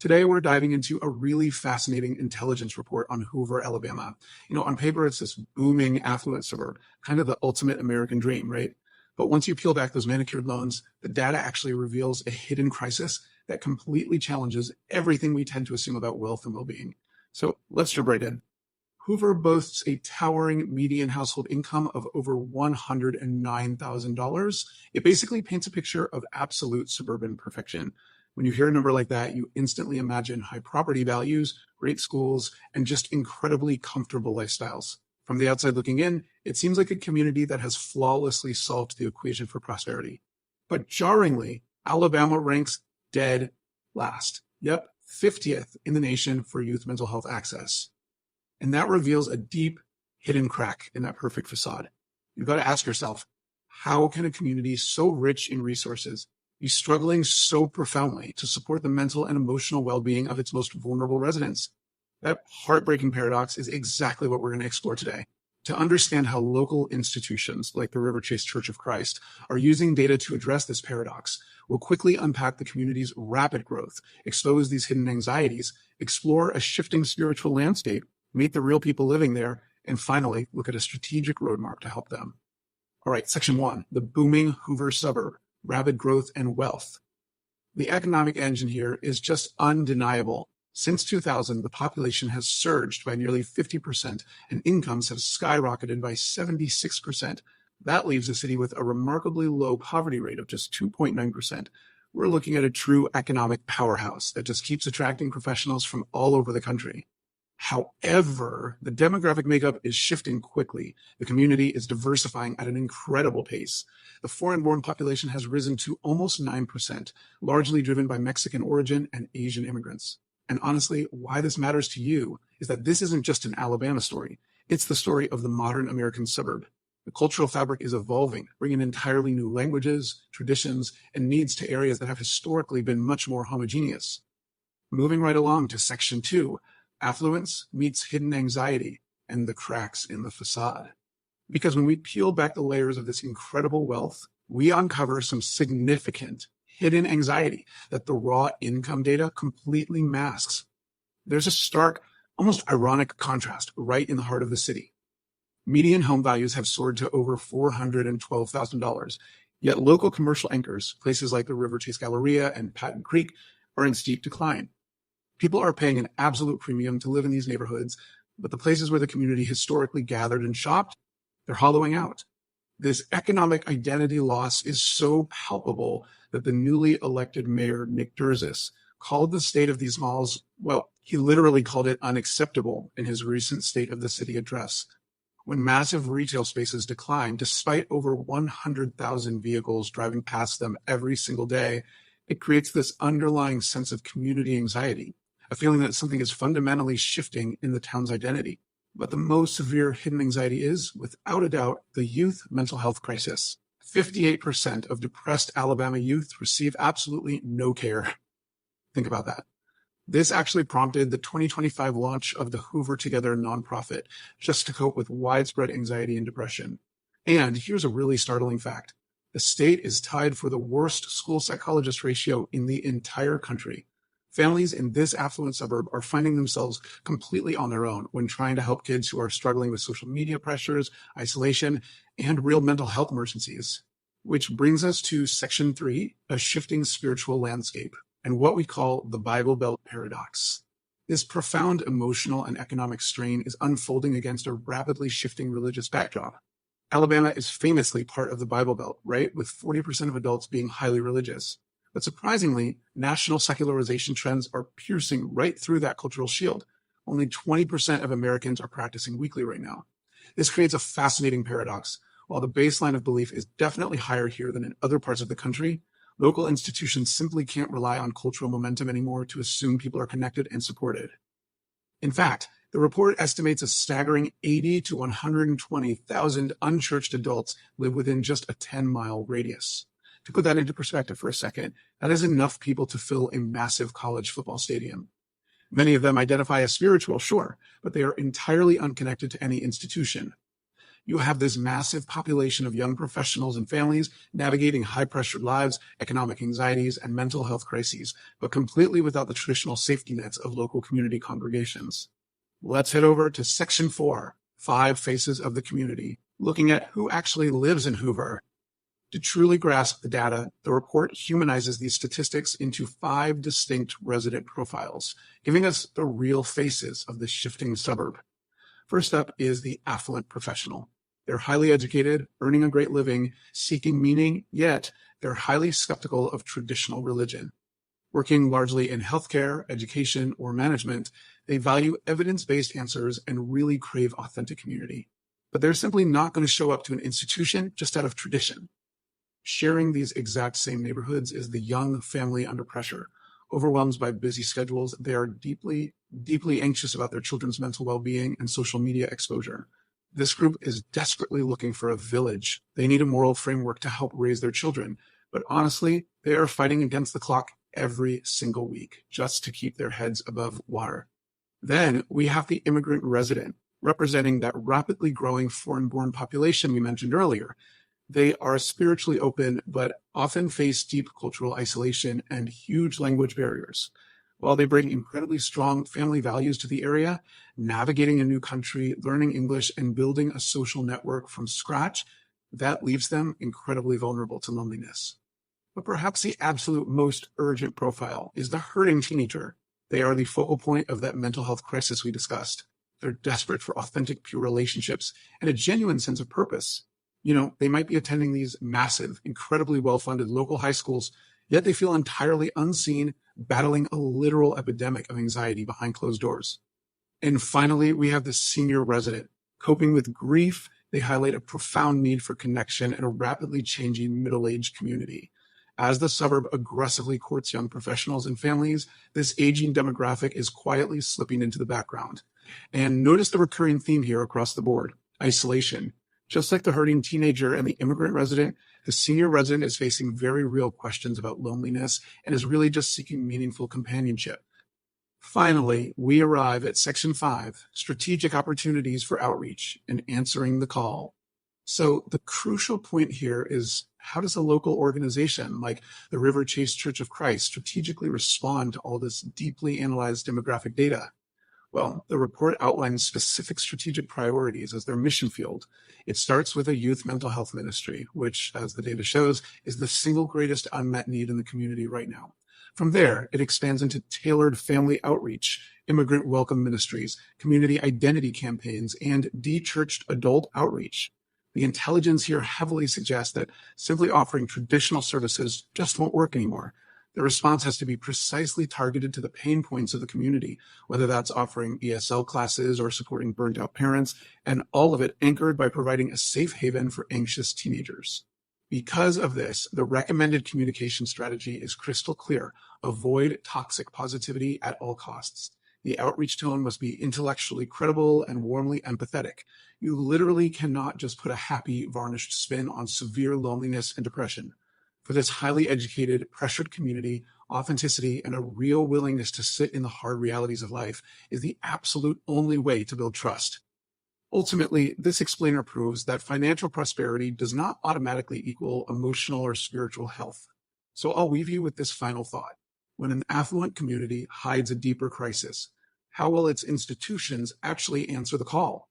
Today, we're diving into a really fascinating intelligence report on Hoover, Alabama. On paper, it's this booming affluent suburb, kind of the ultimate American dream, right? But once you peel back those manicured lawns, the data actually reveals a hidden crisis that completely challenges everything we tend to assume about wealth and well-being. So let's jump right in. Hoover boasts a towering median household income of over $109,000. It basically paints a picture of absolute suburban perfection. When you hear a number like that, you instantly imagine high property values, great schools, and just incredibly comfortable lifestyles. From the outside looking in, it seems like a community that has flawlessly solved the equation for prosperity. But jarringly, Alabama ranks dead last. Yep, 50th in the nation for youth mental health access. And that reveals a deep, hidden crack in that perfect facade. You've got to ask yourself, how can a community so rich in resources be struggling so profoundly to support the mental and emotional well-being of its most vulnerable residents? That heartbreaking paradox is exactly what we're going to explore today. To understand how local institutions like the River Chase Church of Christ are using data to address this paradox, we'll quickly unpack the community's rapid growth, expose these hidden anxieties, explore a shifting spiritual landscape, meet the real people living there, and finally, look at a strategic roadmap to help them. All right, section 1, the booming Hoover suburb, rapid growth and wealth. The economic engine here is just undeniable. Since 2000, the population has surged by nearly 50%, and incomes have skyrocketed by 76%. That leaves the city with a remarkably low poverty rate of just 2.9%. We're looking at a true economic powerhouse that just keeps attracting professionals from all over the country. However, the demographic makeup is shifting quickly. The community is diversifying at an incredible pace. The foreign-born population has risen to almost 9%, largely driven by Mexican origin and Asian immigrants. And honestly, why this matters to you is that this isn't just an Alabama story. It's the story of the modern American suburb. The cultural fabric is evolving, bringing entirely new languages, traditions, and needs to areas that have historically been much more homogeneous. Moving right along to section 2, affluence meets hidden anxiety and the cracks in the facade. Because when we peel back the layers of this incredible wealth, we uncover some significant hidden anxiety that the raw income data completely masks. There's a stark, almost ironic contrast right in the heart of the city. Median home values have soared to over $412,000, yet local commercial anchors, places like the River Chase Galleria and Patton Creek, are in steep decline. People are paying an absolute premium to live in these neighborhoods, but the places where the community historically gathered and shopped, they're hollowing out. This economic identity loss is so palpable that the newly elected mayor, Nick Durzis, called the state of these malls, well, he literally called it unacceptable in his recent State of the City address. When massive retail spaces decline, despite over 100,000 vehicles driving past them every single day, it creates this underlying sense of community anxiety, a feeling that something is fundamentally shifting in the town's identity. But the most severe hidden anxiety is, without a doubt, the youth mental health crisis. 58% of depressed Alabama youth receive absolutely no care. Think about that. This actually prompted the 2025 launch of the Hoover Together nonprofit, just to cope with widespread anxiety and depression. And here's a really startling fact. The state is tied for the worst school psychologist ratio in the entire country. Families in this affluent suburb are finding themselves completely on their own when trying to help kids who are struggling with social media pressures, isolation, and real mental health emergencies. Which brings us to section 3, a shifting spiritual landscape, and what we call the Bible Belt paradox. This profound emotional and economic strain is unfolding against a rapidly shifting religious backdrop. Alabama is famously part of the Bible Belt, right? With 40% of adults being highly religious. But surprisingly, national secularization trends are piercing right through that cultural shield. Only 20% of Americans are practicing weekly right now. This creates a fascinating paradox. While the baseline of belief is definitely higher here than in other parts of the country, local institutions simply can't rely on cultural momentum anymore to assume people are connected and supported. In fact, the report estimates a staggering 80 to 120,000 unchurched adults live within just a 10-mile radius. To put that into perspective for a second, that is enough people to fill a massive college football stadium. Many of them identify as spiritual, sure, but they are entirely unconnected to any institution. You have this massive population of young professionals and families navigating high-pressure lives, economic anxieties, and mental health crises, but completely without the traditional safety nets of local community congregations. Let's head over to Section 4, 5 Faces of the Community, looking at who actually lives in Hoover. To truly grasp the data, the report humanizes these statistics into 5 distinct resident profiles, giving us the real faces of the shifting suburb. First up is the affluent professional. They're highly educated, earning a great living, seeking meaning, yet they're highly skeptical of traditional religion. Working largely in healthcare, education, or management, they value evidence-based answers and really crave authentic community. But they're simply not going to show up to an institution just out of tradition. Sharing these exact same neighborhoods is the young family under pressure. Overwhelmed by busy schedules, they are deeply, deeply anxious about their children's mental well-being and social media exposure. This group is desperately looking for a village. They need a moral framework to help raise their children. But honestly, they are fighting against the clock every single week just to keep their heads above water. Then we have the immigrant resident, representing that rapidly growing foreign-born population we mentioned earlier. They are spiritually open, but often face deep cultural isolation and huge language barriers. While they bring incredibly strong family values to the area, navigating a new country, learning English, and building a social network from scratch, that leaves them incredibly vulnerable to loneliness. But perhaps the absolute most urgent profile is the hurting teenager. They are the focal point of that mental health crisis we discussed. They're desperate for authentic, pure relationships and a genuine sense of purpose. They might be attending these massive, incredibly well-funded local high schools, yet they feel entirely unseen, battling a literal epidemic of anxiety behind closed doors. And finally, we have the senior resident. Coping with grief, they highlight a profound need for connection in a rapidly changing middle-aged community. As the suburb aggressively courts young professionals and families, this aging demographic is quietly slipping into the background. And notice the recurring theme here across the board: isolation. Just like the hurting teenager and the immigrant resident, the senior resident is facing very real questions about loneliness and is really just seeking meaningful companionship. Finally, we arrive at Section 5, Strategic Opportunities for Outreach and Answering the Call. So the crucial point here is, how does a local organization like the River Chase Church of Christ strategically respond to all this deeply analyzed demographic data? Well, the report outlines specific strategic priorities as their mission field. It starts with a youth mental health ministry, which, as the data shows, is the single greatest unmet need in the community right now. From there, it expands into tailored family outreach, immigrant welcome ministries, community identity campaigns, and de-churched adult outreach. The intelligence here heavily suggests that simply offering traditional services just won't work anymore. The response has to be precisely targeted to the pain points of the community, whether that's offering ESL classes or supporting burnt-out parents, and all of it anchored by providing a safe haven for anxious teenagers. Because of this, the recommended communication strategy is crystal clear: avoid toxic positivity at all costs. The outreach tone must be intellectually credible and warmly empathetic. You literally cannot just put a happy, varnished spin on severe loneliness and depression. For this highly educated, pressured community, authenticity and a real willingness to sit in the hard realities of life is the absolute only way to build trust. Ultimately, this explainer proves that financial prosperity does not automatically equal emotional or spiritual health. So I'll leave you with this final thought. When an affluent community hides a deeper crisis, how will its institutions actually answer the call?